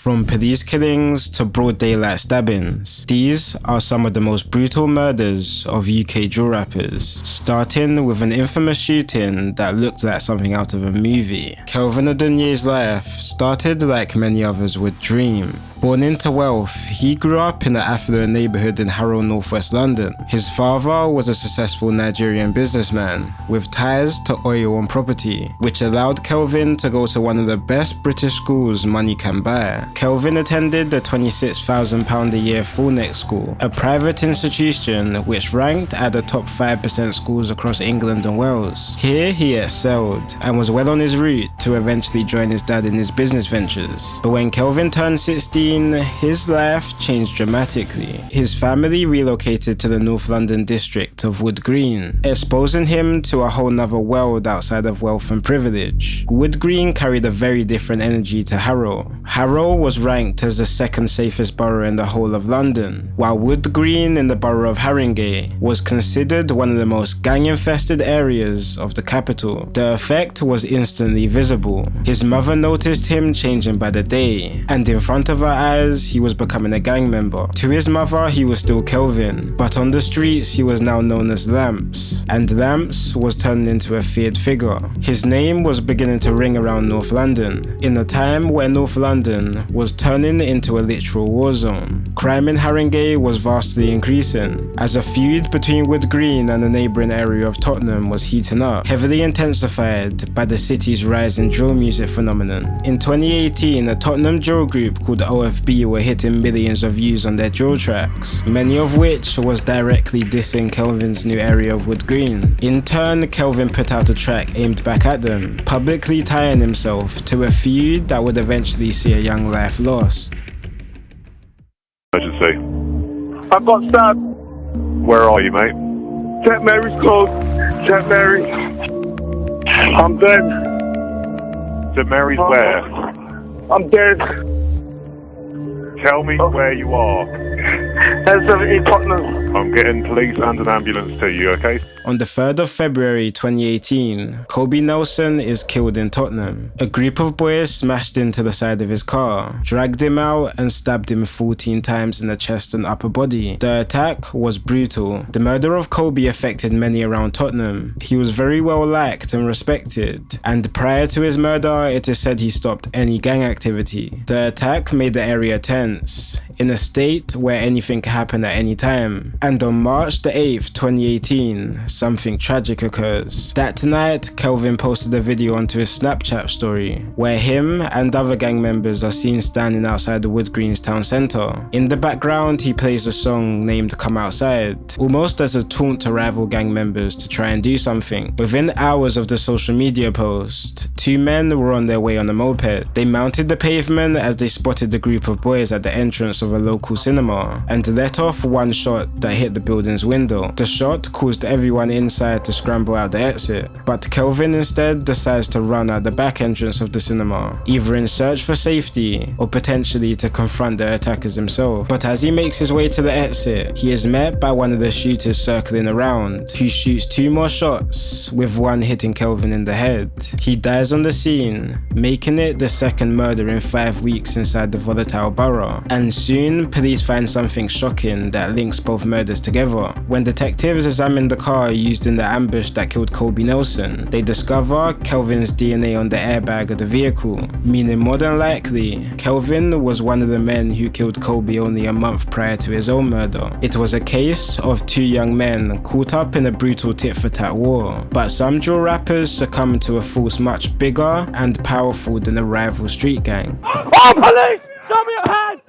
From police killings to broad daylight stabbings, these are some of the most brutal murders of UK drill rappers, starting with an infamous shooting that looked like something out of a movie. Kelvin Dunier's life started like many others would dream. Born into wealth, he grew up in an affluent neighbourhood in Harrow, northwest London. His father was a successful Nigerian businessman with ties to oil and property, which allowed Kelvin to go to one of the best British schools money can buy. Kelvin attended the £26,000 a year Fullneck School, a private institution which ranked at the top 5% schools across England and Wales. Here he excelled and was well on his route to eventually join his dad in his business ventures. But when Kelvin turned 16, his life changed dramatically. His family relocated to the North London district of Wood Green, exposing him to a whole nother world outside of wealth and privilege. Wood Green carried a very different energy to Harrow. Harrow was ranked as the second safest borough in the whole of London, while Wood Green in the borough of Haringey was considered one of the most gang-infested areas of the capital. The effect was instantly visible. His mother noticed him changing by the day, and in front of her eyes, he was becoming a gang member. To his mother, he was still Kelvin, but on the streets, he was now known as Lamps, and Lamps was turning into a feared figure. His name was beginning to ring around North London, in a time where North London was turning into a literal war zone. Crime in Haringey was vastly increasing, as a feud between Wood Green and the neighbouring area of Tottenham was heating up, heavily intensified by the city's rising drill music phenomenon. In 2018, a Tottenham drill group called OFB were hitting millions of views on their drill tracks, many of which was directly dissing Kelvin's new area of Wood Green. In turn, Kelvin put out a track aimed back at them, publicly tying himself to a feud that would eventually see a young life lost. Emergency. I got stabbed. Where are you, mate? St. Mary's closed. St. Mary's. I'm dead. St. Mary's where? I'm dead. Tell me where you are. N17 Tottenham. I'm getting police and an ambulance to you, okay? On the 3rd of February 2018, Kobe Nelson is killed in Tottenham. A group of boys smashed into the side of his car, dragged him out and stabbed him 14 times in the chest and upper body. The attack was brutal. The murder of Kobe affected many around Tottenham. He was very well liked and respected, and prior to his murder, it is said he stopped any gang activity. The attack made the area tense, in a state where anything can happen at any time. And on March the 8th, 2018, something tragic occurs. That night, Kelvin posted a video onto his Snapchat story, where him and other gang members are seen standing outside the Wood Green's town centre. In the background, he plays a song named Come Outside, almost as a taunt to rival gang members to try and do something. Within hours of the social media post, two men were on their way on a moped. They mounted the pavement as they spotted the group of boys at the entrance of a local cinema and let off one shot that hit the building's window. The shot caused everyone inside to scramble out the exit, but Kelvin instead decides to run out the back entrance of the cinema, either in search for safety or potentially to confront the attackers himself. But as he makes his way to the exit, he is met by one of the shooters circling around, who shoots 2 more shots, with one hitting Kelvin in the head. He dies on the scene, making it the second murder in 5 weeks inside the volatile borough, and soon police find something shocking that links both murders together. When detectives examine the car used in the ambush that killed Kobe Nelson, they discover Kelvin's DNA on the airbag of the vehicle, meaning more than likely, Kelvin was one of the men who killed Kobe only a month prior to his own murder. It was a case of 2 young men caught up in a brutal tit-for-tat war, but some drill rappers succumbed to a force much bigger and powerful than a rival street gang. Oh, police! Show me your hands!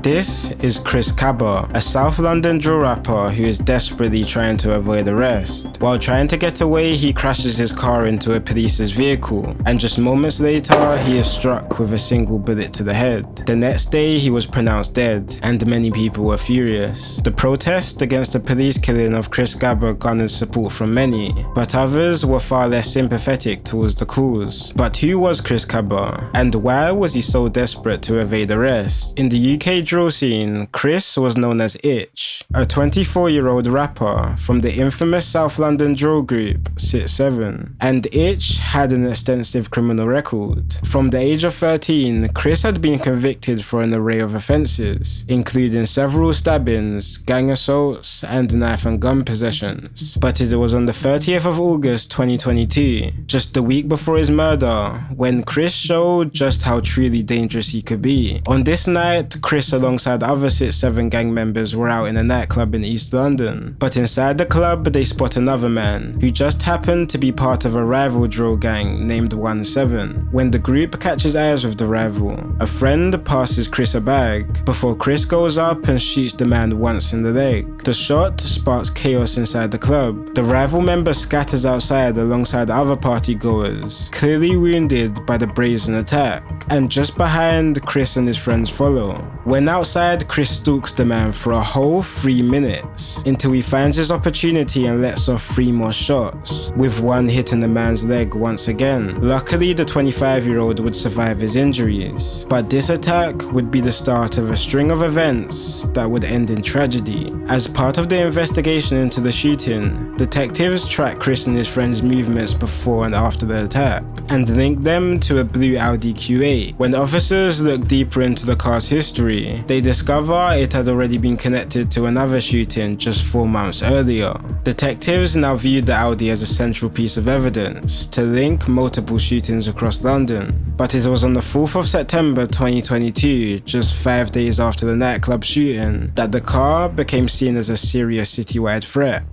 This is Chris Kaba, a South London drill rapper who is desperately trying to avoid arrest. While trying to get away, he crashes his car into a police's vehicle, and just moments later, he is struck with a single bullet to the head. The next day, he was pronounced dead, and many people were furious. The protest against the police killing of Chris Kaba garnered support from many, but others were far less sympathetic towards the cause. But who was Chris Kaba, and why was he so desperate to evade arrest? In the UK drill scene, Chris was known as Itch, a 24-year-old rapper from the infamous South London drill group Sit7. And Itch had an extensive criminal record. From the age of 13, Chris had been convicted for an array of offences, including several stabbings, gang assaults, and knife and gun possessions. But it was on the 30th of August 2022, just the week before his murder, when Chris showed just how truly dangerous he could be. On this night, Chris alongside other Sit7 gang members were out in a nightclub in East London. But inside the club, they spot another man, who just happened to be part of a rival drill gang named 17. When the group catches eyes with the rival, a friend passes Chris a bag, before Chris goes up and shoots the man once in the leg. The shot sparks chaos inside the club. The rival member scatters outside alongside other party goers, clearly wounded by the brazen attack, and just behind, Chris and his friends follow. When outside, Chris stalks the man for a whole 3 minutes, until he finds his opportunity and lets off 3 more shots, with one hitting the man's leg once again. Luckily, the 25-year-old would survive his injuries, but this attack would be the start of a string of events that would end in tragedy. As part of the investigation into the shooting, detectives track Chris and his friends' movements before and after the attack, and link them to a blue Audi Q8. When officers look deeper into the car's history, they discover it had already been connected to another shooting just 4 months earlier. Detectives now viewed the Audi as a central piece of evidence to link multiple shootings across London. But it was on the 4th of September 2022, just 5 days after the nightclub shooting, that the car became seen as a serious citywide threat.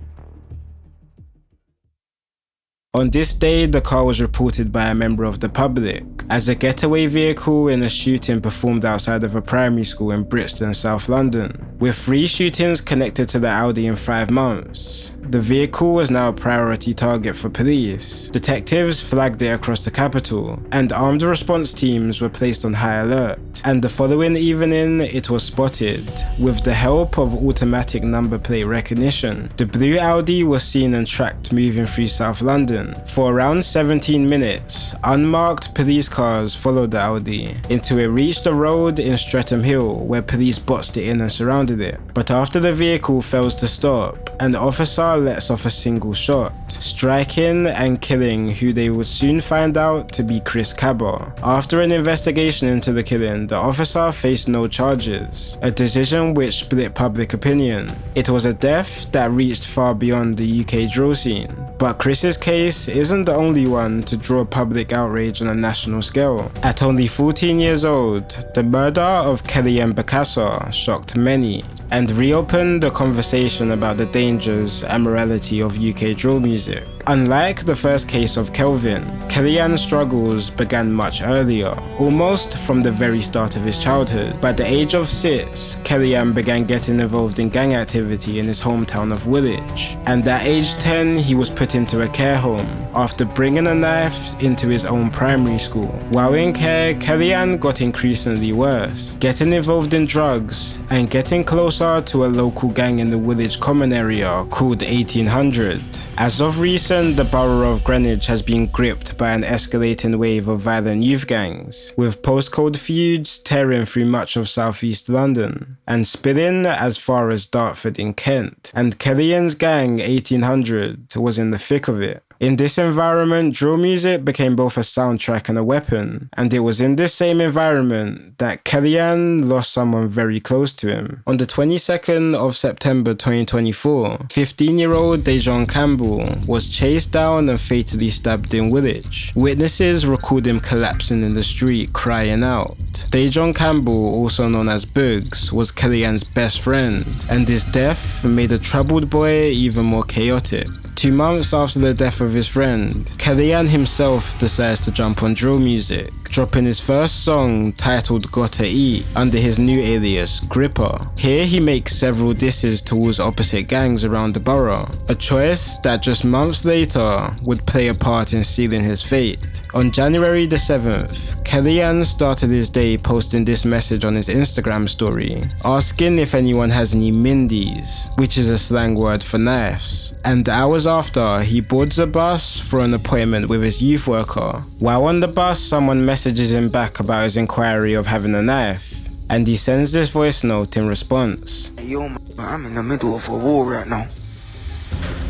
On this day, the car was reported by a member of the public as a getaway vehicle in a shooting performed outside of a primary school in Brixton, South London. With 3 shootings connected to the Audi in 5 months, the vehicle was now a priority target for police. Detectives flagged it across the capital, and armed response teams were placed on high alert. And the following evening, it was spotted. With the help of automatic number plate recognition, the blue Audi was seen and tracked moving through South London. For around 17 minutes, unmarked police cars followed the Audi until it reached a road in Streatham Hill, where police boxed it in and surrounded it. But after the vehicle fails to stop, an officer lets off a single shot, striking and killing who they would soon find out to be Chris Kaba. After an investigation into the killing, the officer faced no charges, a decision which split public opinion. It was a death that reached far beyond the UK drill scene. But Chris's case isn't the only one to draw public outrage on a national scale. At only 14 years old, the murder of Kellyanne shocked many, and reopened the conversation about the dangers and morality of UK drill music. Unlike the first case of Kelvin, Kellyanne's struggles began much earlier, almost from the very start of his childhood. By the age of 6, Kellyanne began getting involved in gang activity in his hometown of Woolwich, and at age 10 he was put into a care home after bringing a knife into his own primary school. While in care, Kellyanne got increasingly worse, getting involved in drugs and getting closer to a local gang in the Woolwich common area called 1800. As of recent, the borough of Greenwich has been gripped by an escalating wave of violent youth gangs, with postcode feuds tearing through much of southeast London and spilling as far as Dartford in Kent, and Kellyanne's gang 1800 was in the thick of it. In this environment, drill music became both a soundtrack and a weapon, and it was in this same environment that Kellyanne lost someone very close to him. On the 22nd of September 2024, 15-year-old Dejon Campbell was chased down and fatally stabbed in Woolwich. Witnesses record him collapsing in the street, crying out. Dejon Campbell, also known as Boogs, was Kellyanne's best friend, and his death made a troubled boy even more chaotic. 2 months after the death of his friend, Kellyanne himself decides to jump on drill music, dropping his first song titled Gotta Eat under his new alias Gripper. Here he makes several disses towards opposite gangs around the borough, a choice that just months later would play a part in sealing his fate. On January the 7th, Kellyanne started his day posting this message on his Instagram story, asking if anyone has any mindies, which is a slang word for knives. And hours after, he boards a bus for an appointment with his youth worker. While on the bus, someone messages him back about his inquiry of having a knife. and he sends this voice note in response. Yo, man, I'm in the middle of a war right now.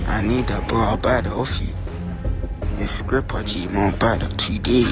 I need that, bro. I'll buy that off you. If Gripper G, man, I'll buy that today.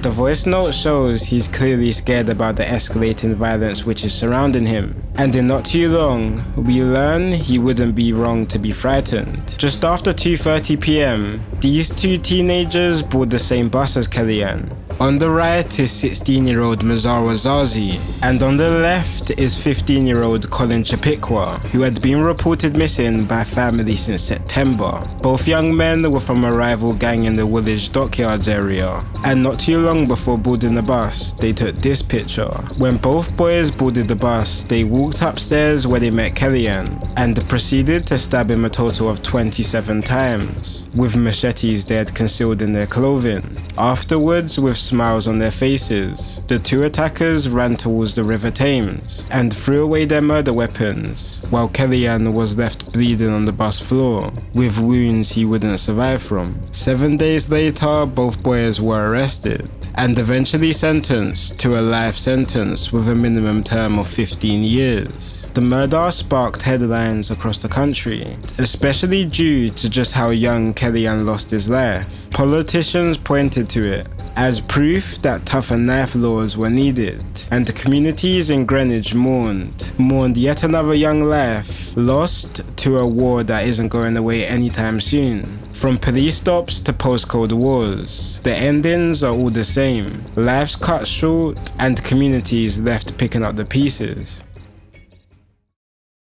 The voice note shows he's clearly scared about the escalating violence which is surrounding him, and in not too long, we learn he wouldn't be wrong to be frightened. Just after 2:30 p.m, these two teenagers board the same bus as Kellyanne. On the right is 16-year-old Mazawa Zazi, and on the left is 15-year-old Colin Chapikwa, who had been reported missing by family since September. Both young men were from a rival gang in the Woolwich Dockyards area, and not too long before boarding the bus, they took this picture. When both boys boarded the bus, they walked upstairs where they met Kellyanne, and proceeded to stab him a total of 27 times, with machetes they had concealed in their clothing. Afterwards, with smiles on their faces, the two attackers ran towards the River Thames and threw away their murder weapons, while Kellyanne was left bleeding on the bus floor, with wounds he wouldn't survive from. 7 days later, both boys were arrested and eventually sentenced to a life sentence with a minimum term of 15 years. The murder sparked headlines across the country, especially due to just how young Kellyanne lost his life. Politicians pointed to it as proof that tougher knife laws were needed, and the communities in Greenwich mourned yet another young life lost to a war that isn't going away anytime soon. From police stops to postcode wars, the endings are all the same: lives cut short and communities left picking up the pieces.